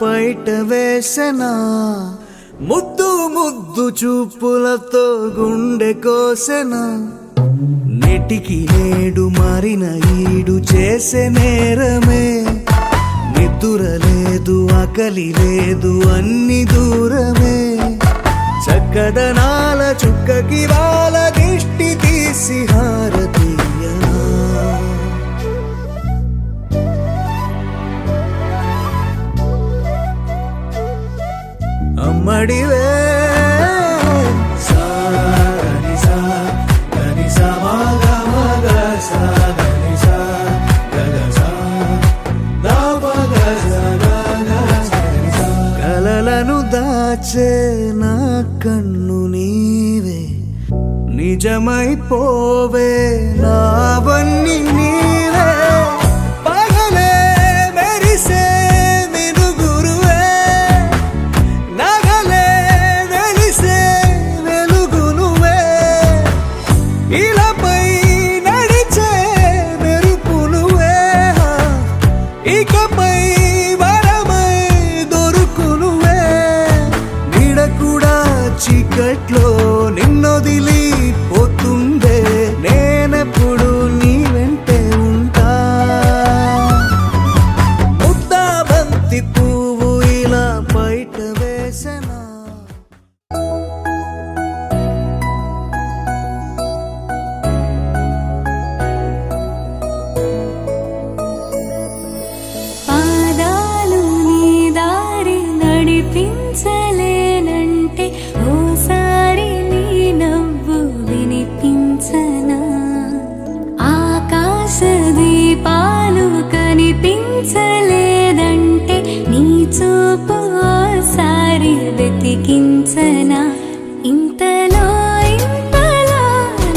పైట వేసెనా ముద్దు ముద్దు చూపులతో గుండె కోసెనా నెటికి నేడు మారిన ఈడు చేసే నేరమే నిద్ర లేదు ఆకలి లేదు అన్ని దూరమే చక్కదనాల చుక్కకి వాళ్ళ దిష్టి తీసి హారతీయనా అమ్మడివే కలలను దాచే నా కన్ను నీవే నిజమైపోవే నావన్నీ నీవే పగలే మెరిసే మినుగురువే నగలే వెలిసే వెలుగు నువ్వే ఇలాపై నడిచే మెరుపు నువ్వే ఇకపై చీకట్లో నిన్నొదిలి పోతుందే నేనెప్పుడు నీ వెంటే ఉంటా ముద్దా బంతి పువ్వు ఇలా బయట వేసెనా పాదాలు నీ దారి నడిపించలేనంటే ఓసారి నీ నవ్వు వినిపించనా ఆకాశ దీపాలు కనిపించలేదంటే నీ చూపు ఓసారి వెతికించనా ఇంతలో ఇంతలో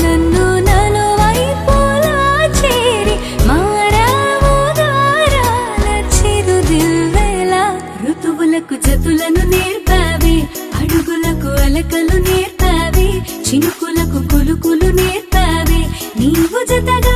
నన్ను నలువైపులా చేరి మారావు దారాల చిరుదివ్వెలా ఋతువులకు జతులను నేర్పావే అడుగులకు అలకలు నేర్పావే చినుకులకు కులుకులు నేర్పావే నీవు జతగా